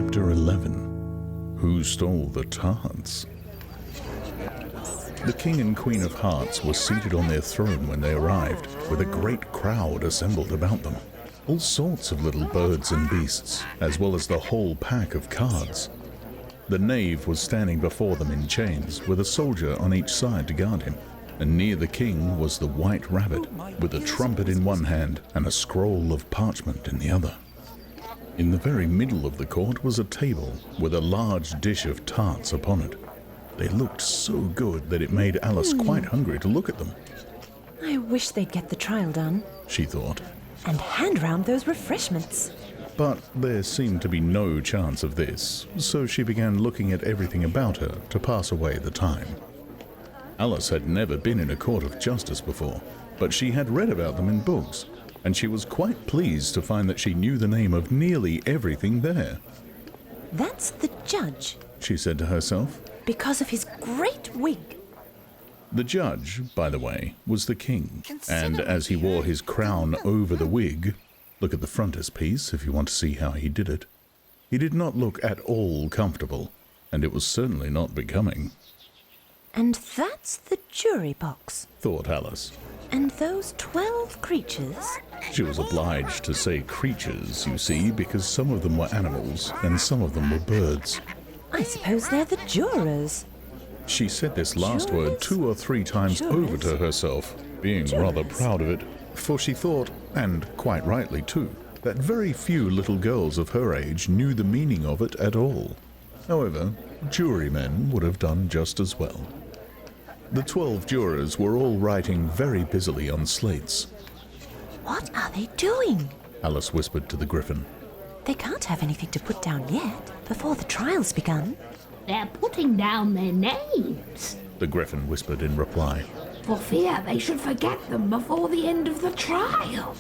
Chapter 11. Who Stole the Tarts? The King and Queen of Hearts were seated on their throne when they arrived, with a great crowd assembled about them. All sorts of little birds and beasts, as well as the whole pack of cards. The Knave was standing before them in chains, with a soldier on each side to guard him. And near the king was the White Rabbit, with a trumpet in one hand and a scroll of parchment in the other. In the very middle of the court was a table with a large dish of tarts upon it. They looked so good that it made Alice quite hungry to look at them. I wish they'd get the trial done. She thought. And hand round those refreshments. But there seemed to be no chance of this, so she began looking at everything about her to pass away the time. Alice had never been in a court of justice before, but she had read about them in books, and she was quite pleased to find that she knew the name of nearly everything there. That's the judge, she said to herself. Because of his great wig. The judge, by the way, was the king, and as he wore his crown over the wig, look at the frontispiece if you want to see how he did it, he did not look at all comfortable, and it was certainly not becoming. And that's the jury box, thought Alice. And those 12 creatures? She was obliged to say creatures, you see, because some of them were animals and some of them were birds. I suppose they're the jurors. She said this last word 2 or 3 times over to herself, being rather proud of it, for she thought, and quite rightly too, that very few little girls of her age knew the meaning of it at all. However, jurymen would have done just as well. The 12 jurors were all writing very busily on slates. What are they doing? Alice whispered to the Griffin. They can't have anything to put down yet, before the trial's begun. They're putting down their names, the Griffin whispered in reply. For fear they should forget them before the end of the trial.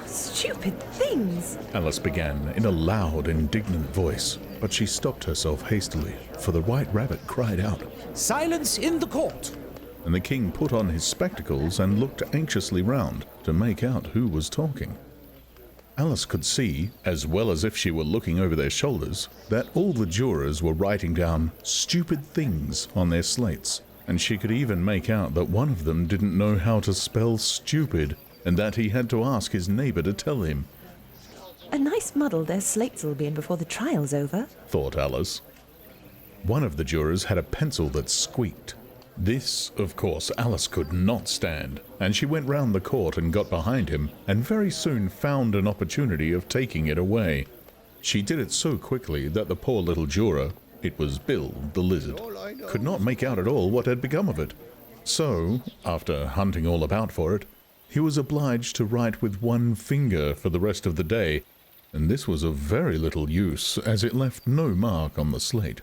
Stupid things! Alice began in a loud, indignant voice, but she stopped herself hastily, for the White Rabbit cried out, "Silence in the court!" And the king put on his spectacles and looked anxiously round to make out who was talking. Alice could see, as well as if she were looking over their shoulders, that all the jurors were writing down stupid things on their slates, and she could even make out that one of them didn't know how to spell stupid, and that he had to ask his neighbour to tell him. A nice muddle their slates will be in before the trial's over, thought Alice. One of the jurors had a pencil that squeaked. This, of course, Alice could not stand, and she went round the court and got behind him, and very soon found an opportunity of taking it away. She did it so quickly that the poor little juror, it was Bill the lizard, could not make out at all what had become of it. So, after hunting all about for it, he was obliged to write with one finger for the rest of the day, and this was of very little use, as it left no mark on the slate.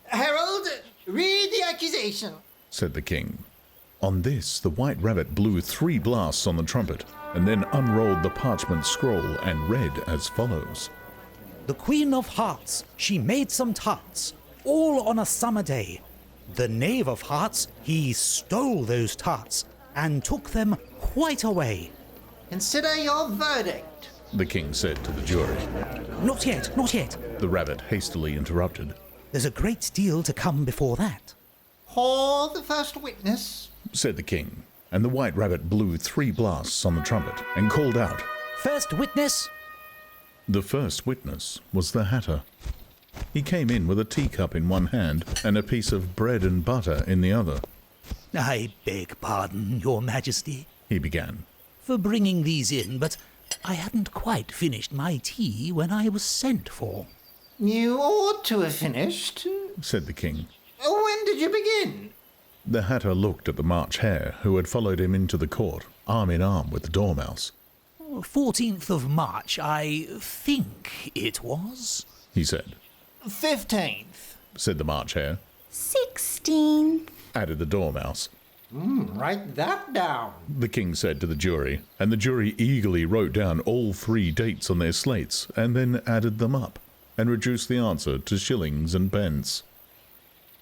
"Herald, read the accusation," said the king. On this, the White Rabbit blew 3 blasts on the trumpet, and then unrolled the parchment scroll and read as follows. "The Queen of Hearts, she made some tarts, all on a summer day. The Knave of Hearts, he stole those tarts, and took them quite away." "Consider your verdict," the king said to the jury. Not yet, not yet," the rabbit hastily interrupted. "There's a great deal to come before that." "Call the first witness," said the king, and the White Rabbit blew 3 blasts on the trumpet and called out, "First witness." The first witness was the Hatter. He came in with a teacup in one hand and a piece of bread and butter in the other. "I beg pardon, Your Majesty," he began, "for bringing these in, but I hadn't quite finished my tea when I was sent for." "You ought to have finished," said the king. "When did you begin?" The Hatter looked at the March Hare, who had followed him into the court, arm in arm with the Dormouse. 14th of March, I think it was, he said. 15th, said the March Hare. 16th, added the Dormouse. Write that down, the king said to the jury, and the jury eagerly wrote down all 3 dates on their slates, and then added them up, and reduced the answer to shillings and pence.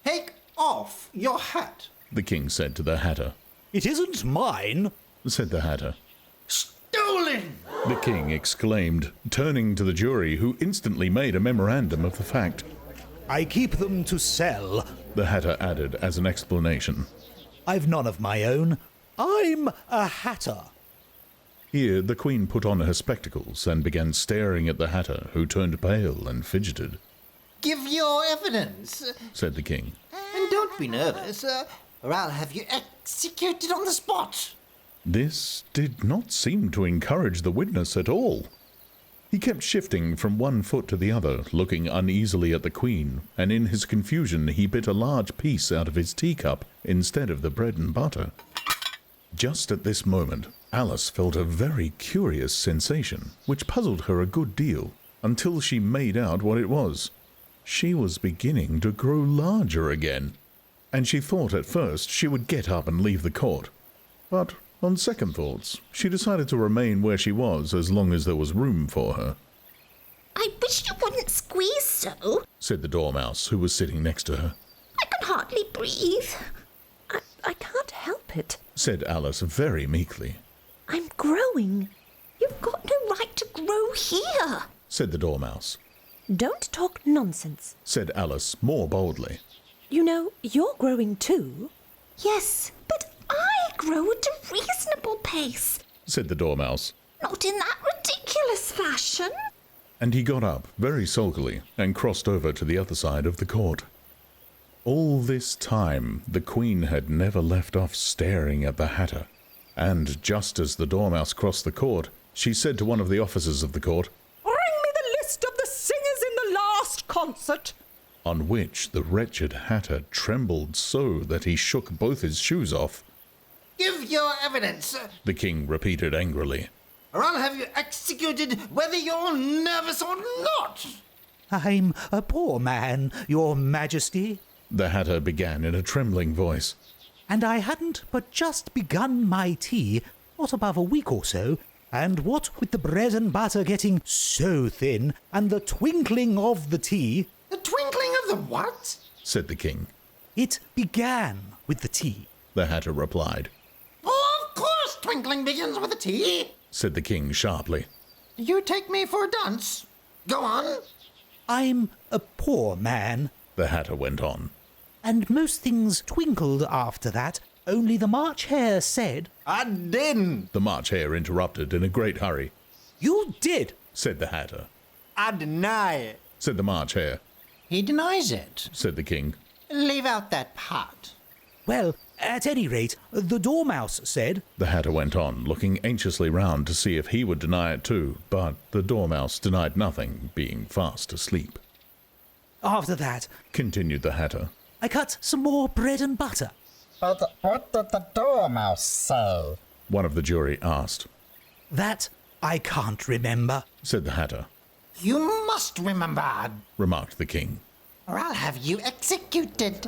"Take off your hat," the king said to the Hatter. "It isn't mine," said the Hatter. "Stolen!" the king exclaimed, turning to the jury, who instantly made a memorandum of the fact. I keep them to sell, The Hatter added as an explanation. I've none of my own. I'm a hatter. Here the queen put on her spectacles and began staring at the Hatter, who turned pale and fidgeted. Give your evidence, Said the king. and don't be nervous, or I'll have you executed on the spot. This did not seem to encourage the witness at all. He kept shifting from one foot to the other, looking uneasily at the queen, and in his confusion he bit a large piece out of his teacup instead of the bread and butter. Just at this moment, Alice felt a very curious sensation, which puzzled her a good deal, until she made out what it was. She was beginning to grow larger again, and she thought at first she would get up and leave the court. But on second thoughts, she decided to remain where she was as long as there was room for her. I wish you wouldn't squeeze so. Said the Dormouse, who was sitting next to her. I can hardly breathe. I can't help it. Said Alice very meekly. I'm growing. You've got no right to grow here. Said the Dormouse. Don't talk nonsense. Said Alice more boldly. You know, you're growing too. Yes, but I grow at a reasonable pace. Said the Dormouse. Not in that ridiculous fashion. And he got up very sulkily and crossed over to the other side of the court. All this time, the queen had never left off staring at the Hatter, and just as the Dormouse crossed the court, she said to one of the officers of the court, Bring me the list of the singers in the last concert. on which the wretched Hatter trembled so that he shook both his shoes off. Give your evidence, The king repeated angrily. or I'll have you executed whether you're nervous or not. I'm a poor man, your majesty. The Hatter began in a trembling voice. And I hadn't but just begun my tea, not above a week or so, and what with the bread and butter getting so thin, and the twinkling of the tea, The twinkling of the what? Said the king. it began with the tea. The Hatter replied. Oh, of course twinkling begins with a T. Said the king sharply. You take me for a dunce. Go on. I'm a poor man, The Hatter went on. and most things twinkled after that, only the March Hare said, I didn't. The March Hare interrupted in a great hurry. You did. Said the Hatter. I deny it. Said the March Hare. He denies it. Said the king. Leave out that part. Well, at any rate, the Dormouse said, The Hatter went on, looking anxiously round to see if he would deny it too, but the Dormouse denied nothing, being fast asleep. after that, Continued the Hatter. I cut some more bread and butter. But what did the Dormouse say? One of the jury asked. That I can't remember. Said the Hatter. You must remember, Remarked the king. or I'll have you executed.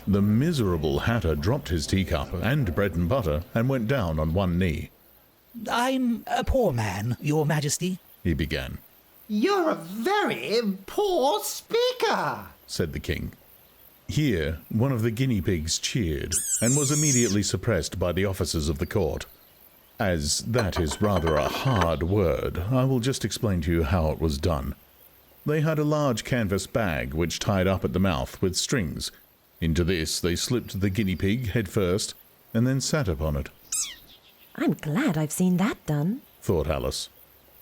The miserable Hatter dropped his teacup and bread and butter and went down on one knee. I'm a poor man, your majesty. He began. You're a very poor speaker. Said the king. Here, one of the guinea pigs cheered and was immediately suppressed by the officers of the court. As that is rather a hard word, I will just explain to you how it was done. They had a large canvas bag which tied up at the mouth with strings. Into this they slipped the guinea pig head first and then sat upon it, I'm glad I've seen that done. thought Alice.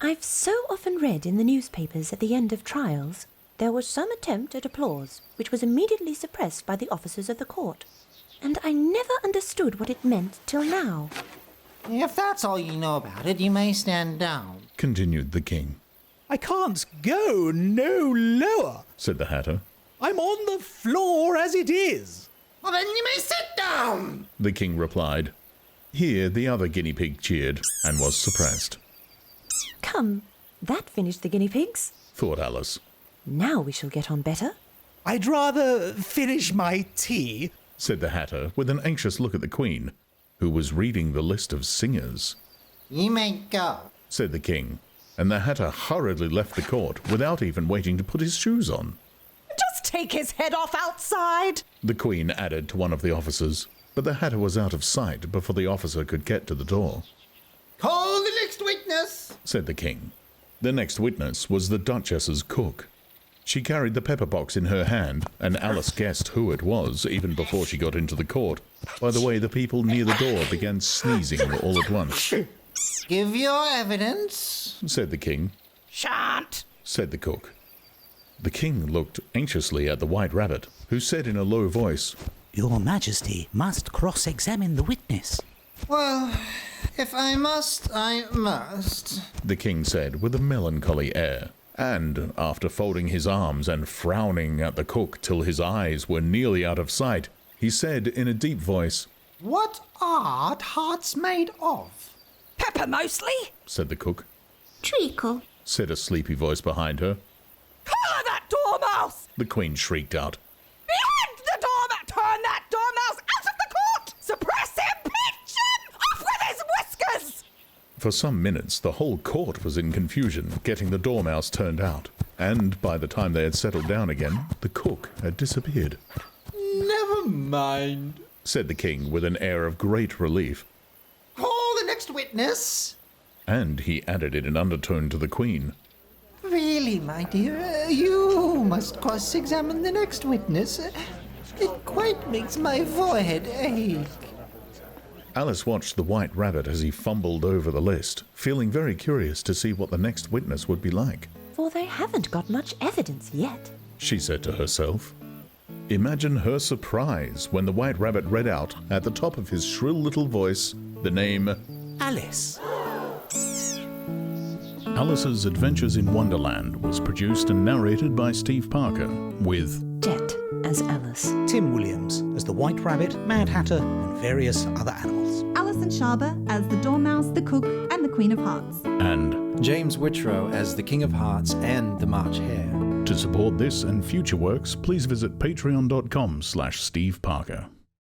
I've so often read in the newspapers at the end of trials there was some attempt at applause, which was immediately suppressed by the officers of the court. And I never understood what it meant till now. If that's all you know about it, you may stand down. Continued the king. I can't go no lower. Said the Hatter. I'm on the floor as it is. Well, then you may sit down. The king replied. Here the other guinea pig cheered and was suppressed, Come, that finished the guinea pigs. thought Alice. Now we shall get on better. I'd rather finish my tea. Said the Hatter with an anxious look at the queen, who was reading the list of singers. You may go. Said the king, and the Hatter hurriedly left the court without even waiting to put his shoes on. Just take his head off outside. The queen added to one of the officers, but the Hatter was out of sight before the officer could get to the door. Call the next witness. said the king. The next witness was the Duchess's cook. She carried the pepper box in her hand, and Alice guessed who it was even before she got into the court, by the way the people near the door began sneezing all at once. Give your evidence, said the king. Shan't, said the cook. The king looked anxiously at the White Rabbit, who said in a low voice, Your Majesty must cross-examine the witness. Well, if I must, I must, the king said with a melancholy air. And, after folding his arms and frowning at the cook till his eyes were nearly out of sight, he said in a deep voice, What are tarts made of? pepper mostly. said the cook. Treacle. Said a sleepy voice behind her. Collar that dormouse! The queen shrieked out. Behind the dormouse! Turn that dormouse out of the court! Suppress him, Pigeon! Off with his whiskers! For some minutes, the whole court was in confusion, getting the dormouse turned out. And by the time they had settled down again, the cook had disappeared. Never mind, said the king with an air of great relief. Call the next witness. And he added in an undertone to the queen. Really, my dear, you must cross-examine the next witness. It quite makes my forehead ache. Alice watched the White Rabbit as he fumbled over the list, feeling very curious to see what the next witness would be like. For they haven't got much evidence yet. She said to herself. Imagine her surprise when the White Rabbit read out, at the top of his shrill little voice, the name Alice. Alice's Adventures in Wonderland was produced and narrated by Steve Parker, with Jet as Alice. Tim Williams as the White Rabbit, Mad Hatter, and various other animals. Allison Scharber as the Dormouse, the Cook, and the Queen of Hearts. and James Whitrow as the King of Hearts and the March Hare. to support this and future works, please visit patreon.com/Steve Parker.